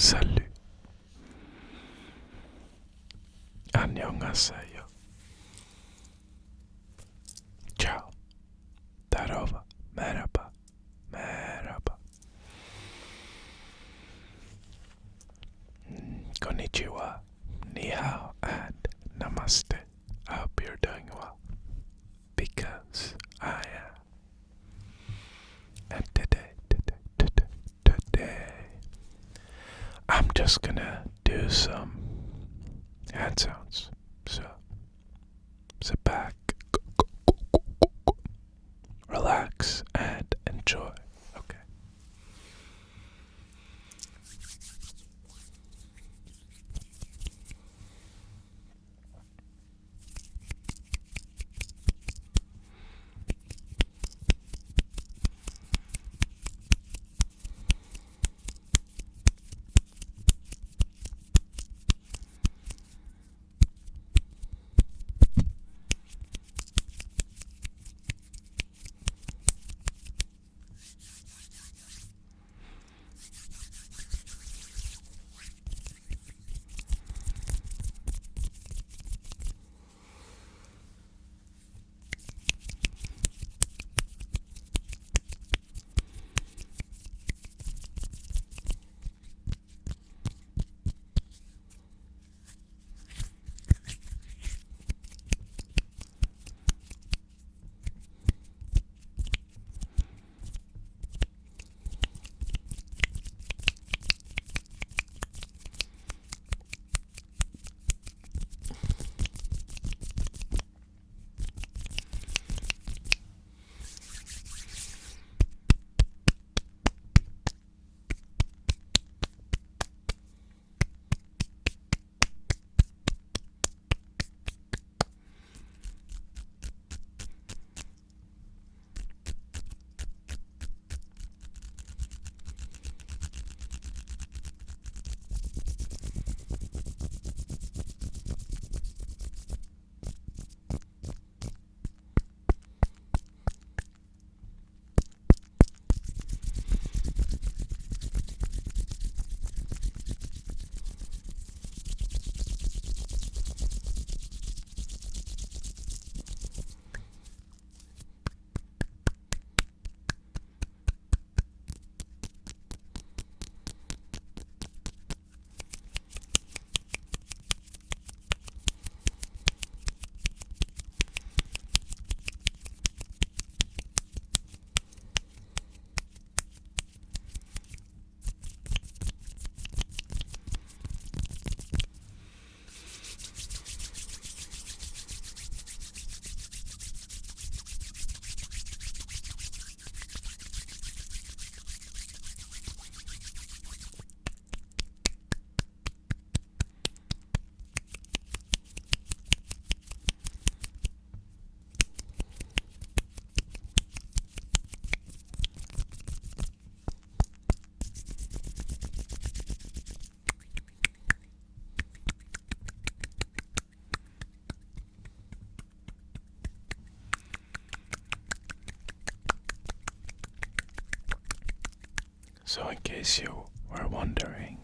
Salut. 안녕하세요. Ciao. Darova. Merhaba. Merhaba. Konnichiwa. Ni hao and namaste. I hope you're doing well. Because I am. And today, I'm just gonna do some hand sounds. So, sit back, relax, and enjoy. Okay. So in case you were wondering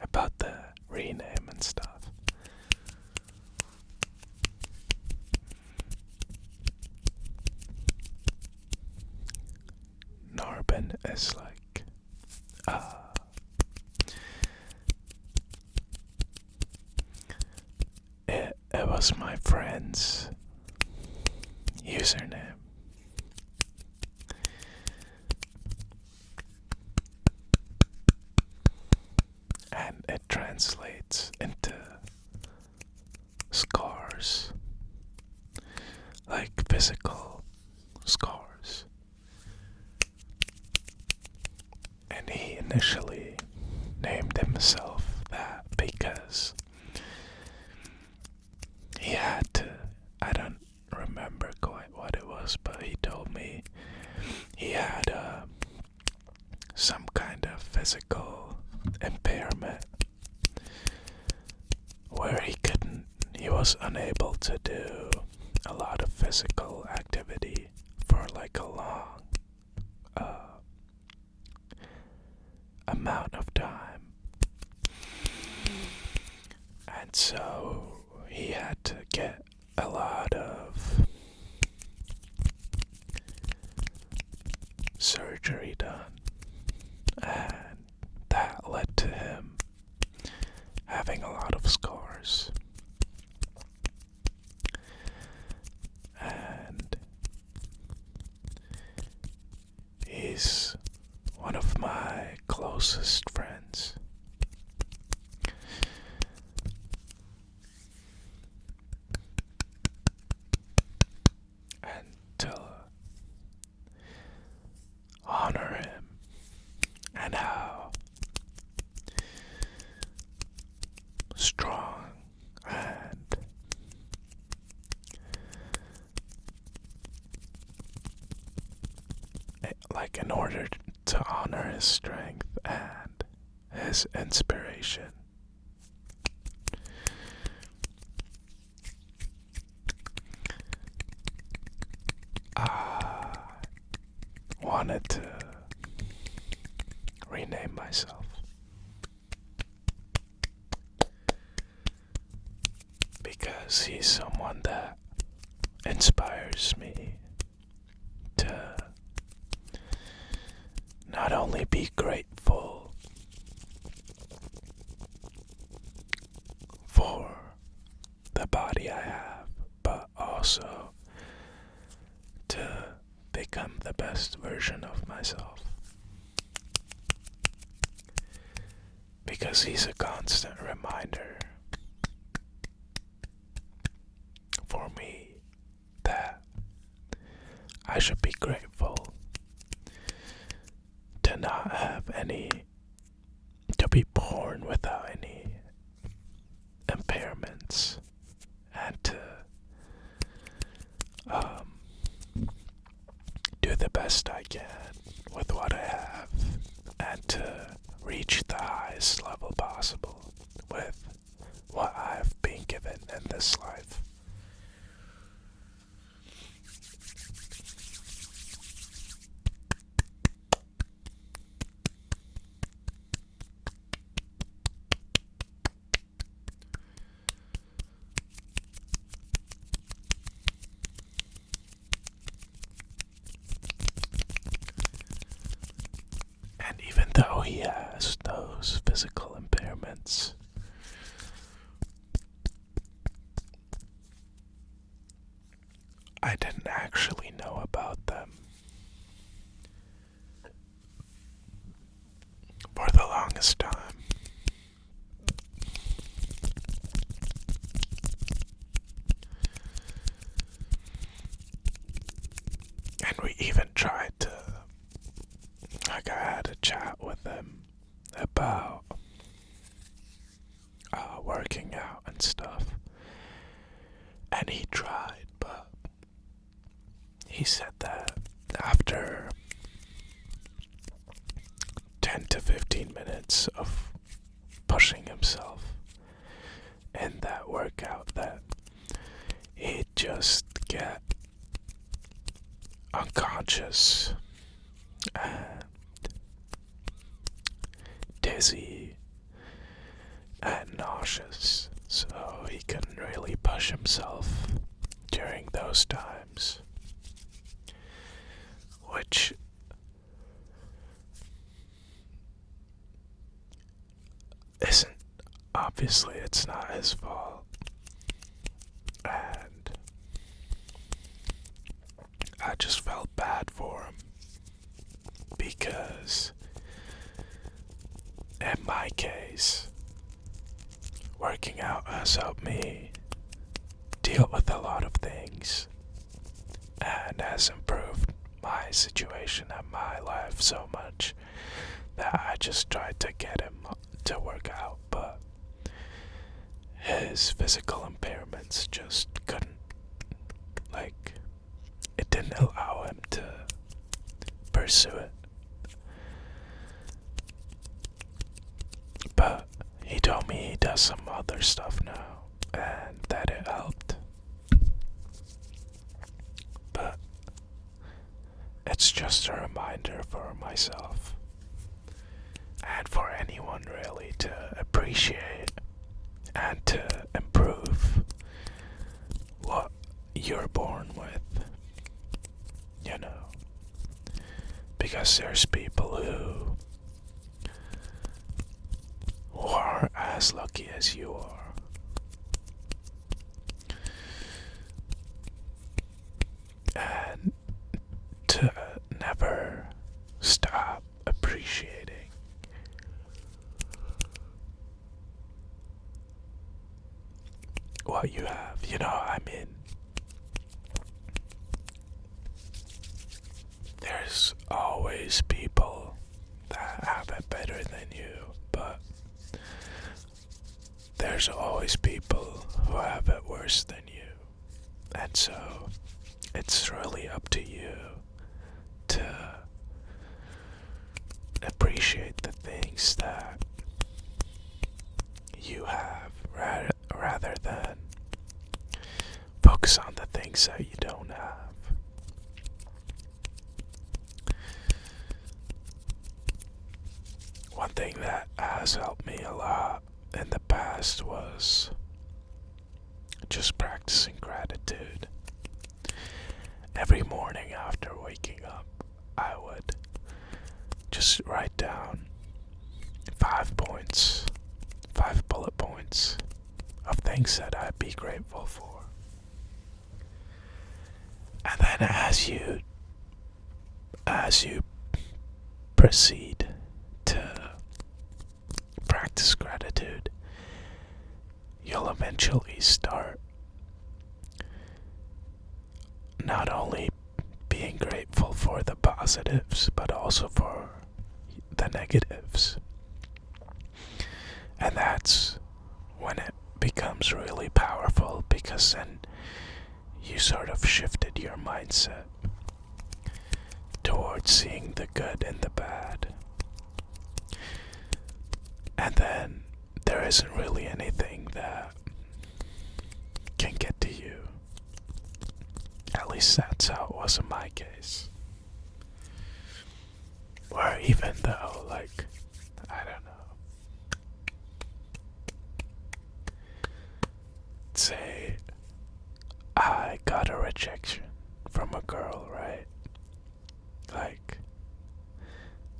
about the rename and stuff, Norben is like it was my friend's username. And it translates into scars, like physical scars. And he initially named himself that because he had to, I don't remember quite what it was, but he told me he had some kind of physical impairment where he was unable to do a lot of physical activity for like a amount of time. And so he had to get a lot of surgery done, and that led to him having a lot of scars. And he's one of my closest friends. And to honor him and how strong and in order to honor his strength and his inspiration, I wanted to rename myself. Because he's someone that inspires me to not only be grateful for the body I have, but also to become the best version of myself. Because he's a constant reminder for me that I should be grateful to not have to be born without any impairments, and to do the best I can with what I have, and to reach the highest level possible with what I've been given in this life. And even though he has those physical impairments, I didn't actually know about them for the longest time. And we even tried to, I had a chat with him about working out and stuff. And he tried, but he said that after 10 to 15 minutes of pushing himself in that workout, that he'd just get unconscious and dizzy and nauseous, so he couldn't really push himself during those times, which isn't, obviously it's not his fault, and I just felt bad for him, because in my case, working out has helped me deal with a lot of things and has improved my situation and my life so much that I just tried to get him to work out, but his physical impairments just couldn't, it didn't allow him to pursue it. But he told me he does some other stuff now, and that it helped. But it's just a reminder for myself and for anyone really to appreciate and to improve what you're born with, you know. Because there's people who aren't as lucky as you are. And to never stop appreciating what you have. You know, I mean, there's always people that have it better than you, but there's always people who have it worse than you. And so it's really up to you to appreciate the things that you have rather than focus on the things that you don't have. One thing that has helped me a lot in the past was just practicing gratitude. Every morning after waking up, I would just write down 5 points, 5 bullet points of things that I'd be grateful for. And then as you proceed to practice gratitude, you'll eventually start not only being grateful for the positives, but also for the negatives. And that's when it becomes really powerful, because then you sort of shifted your mindset towards seeing the good in the bad. And then there isn't really anything that can get to you. At least that's how it was in my case. Where even though, like, I don't know, say I got a rejection from a girl, right? Like,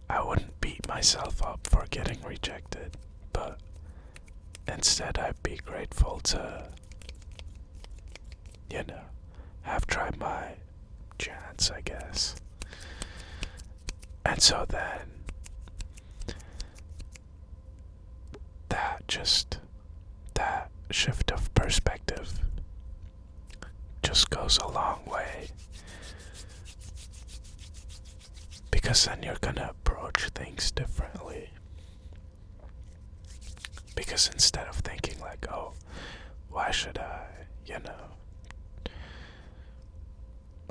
I wouldn't beat myself up for getting rejected, but instead I'd be grateful to, you know, have tried my chance, I guess. And so then that shift of perspective just goes a long way, because then you're gonna approach things differently. Because instead of thinking like, oh, why should I,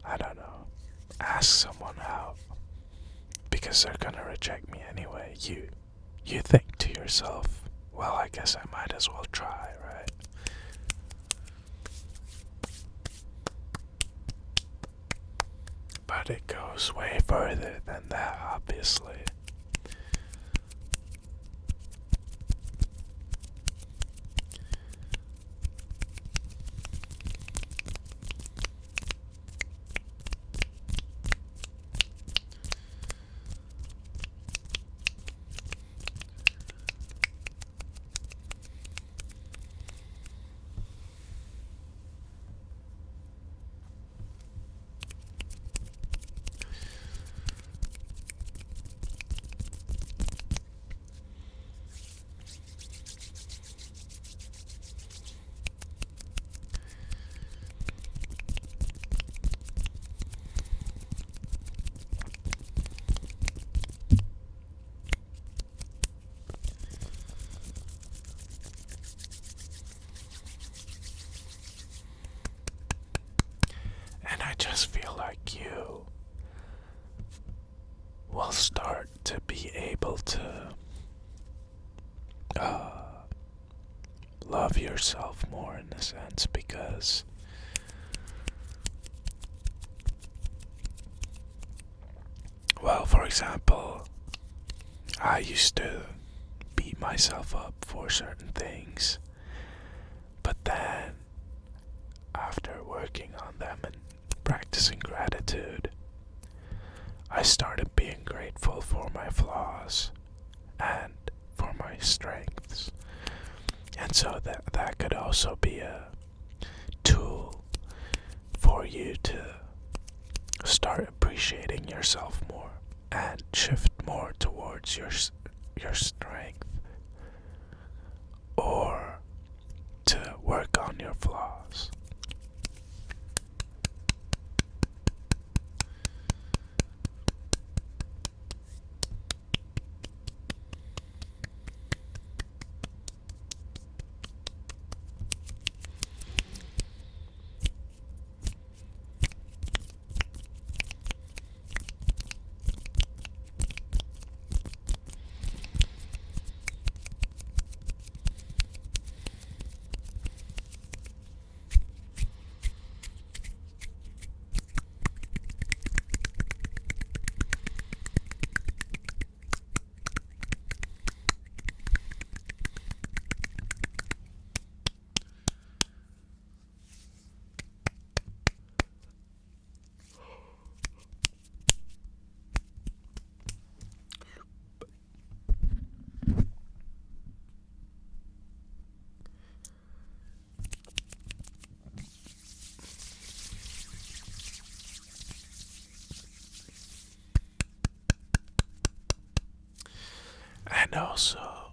I don't know, ask someone out, because they're gonna reject me anyway, you think to yourself, well, I guess I might as well try, right? But it goes way further than that, obviously. And I just feel like you will start to be able to love yourself more, in a sense, because well, for example, I used to beat myself up for certain things, but then after working on them and practicing gratitude, I started being grateful for my flaws and for my strengths. And so that could also be a tool for you to start appreciating yourself more and shift more towards your strength, or to work on your flaws. And also,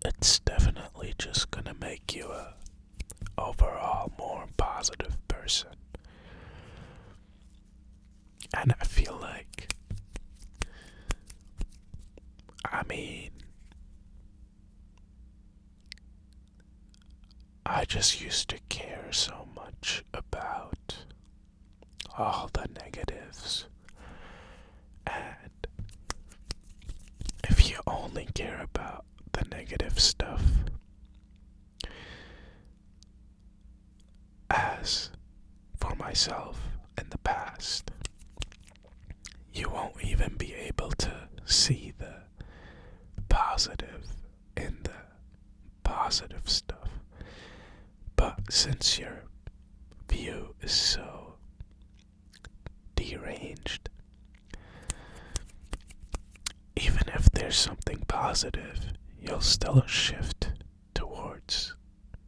it's definitely just gonna make you a overall more positive person. And I feel like, I mean, I just used to care so much about all the negatives. And if you only care about the negative stuff, as for myself in the past, you won't even be able to see the positive in the positive stuff. But since your view is so deranged, even if there's something positive, you'll still shift towards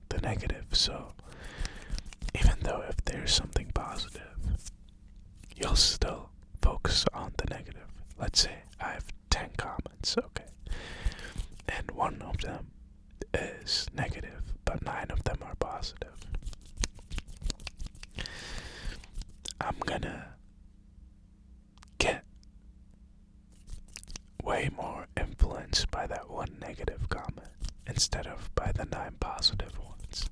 the negative. So even though if there's something positive, you'll still focus on the negative. Let's say I have 10 comments, okay, and one of them is negative, but 9 of them are positive. I'm gonna get way more influenced by that one negative comment instead of by the 9 positive ones.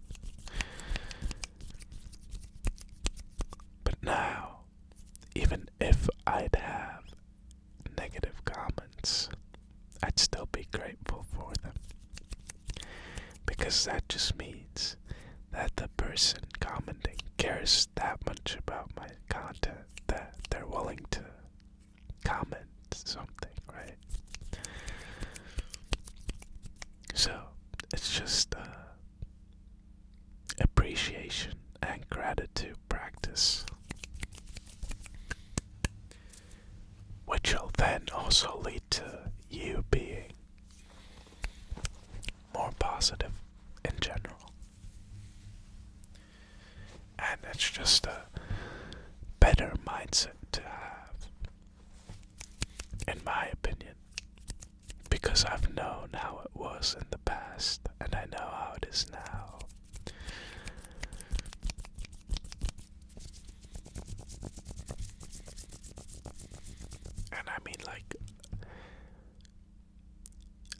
But now, even if I'd have negative comments, I'd still be grateful for them. Because that just means that the person commenting cares that much about my content that they're willing to comment something, right? So it's just appreciation and gratitude practice, which will then also lead to you being more positive in general. And it's just a better mindset to have, in my opinion, because I've known how it was in the past and I know how it is now. And I mean, like,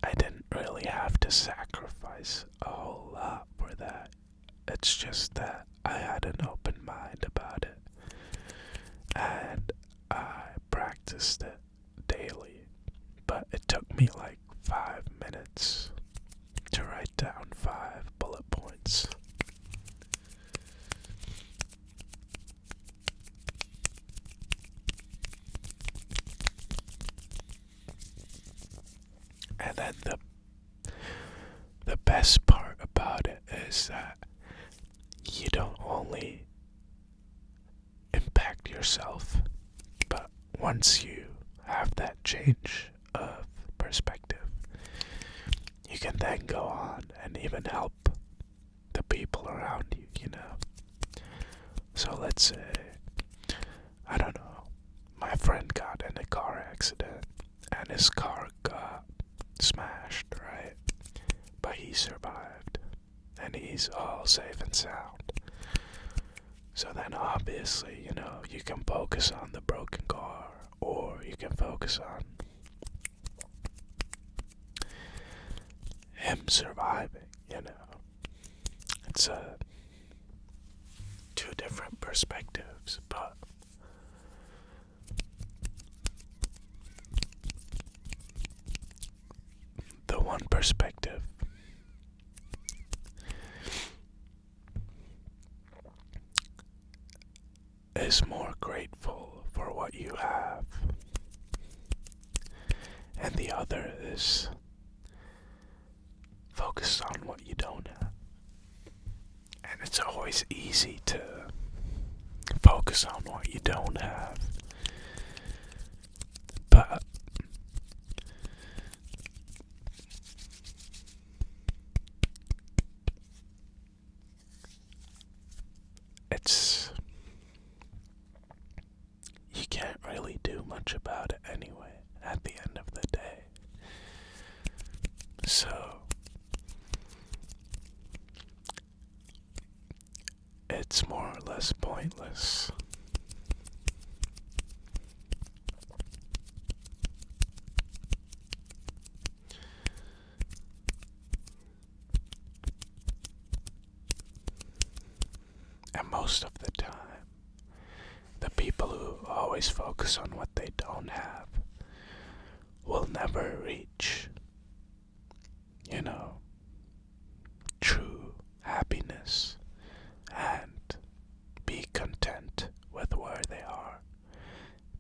I didn't really have to sacrifice a whole lot for that. It's just that I had an open mind about it, and I practiced it daily. But it took me like 5 minutes to write down 5 bullet points. And then the best part about it is that you don't only impact yourself, but once you have that change of perspective, you can then go on and even help the people around you, you know. So let's say, I don't know, my friend got in a car accident and his car got smashed, right? But he survived and he's all safe and sound. So then obviously, you know, you can focus on the broken car, or you can focus on him surviving, you know. It's two different perspectives, but the one perspective is more grateful for what you have, and the other is focused on what you don't have. And it's always easy to focus on what you don't have, but you can't really do much about it anyway at the end of the day. So it's more or less pointless. And most of the time, the people who always focus on what they don't have will never reach, you know, true happiness and be content with where they are,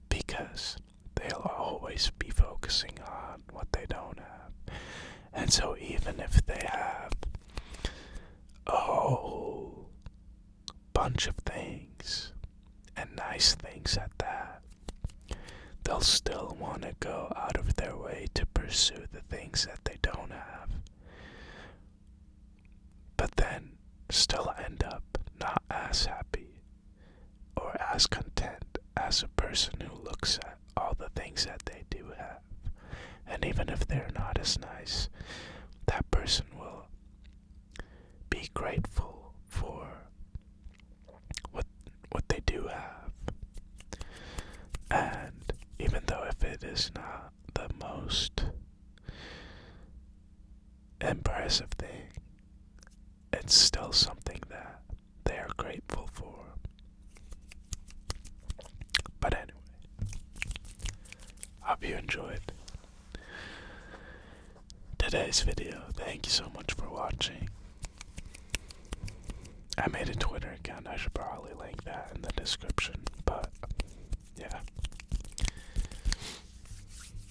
because they'll always be focusing on what they don't have. And so even if they have a whole bunch of things, and nice things at that, they'll still want to go out of their way to pursue the things that they don't have, but then still end up not as happy or as content as a person who looks at all the things that they do have. And even if they're not as nice, that person will be grateful for what they do have. And even though if it is not the most impressive thing, it's still something that they are grateful for. But anyway, hope you enjoyed today's video. Thank you so much for watching. I made a Twitter account. I should probably link that in the description. But yeah,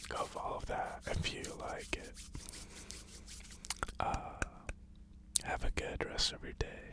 go follow that if you like it. Have a good rest of your day.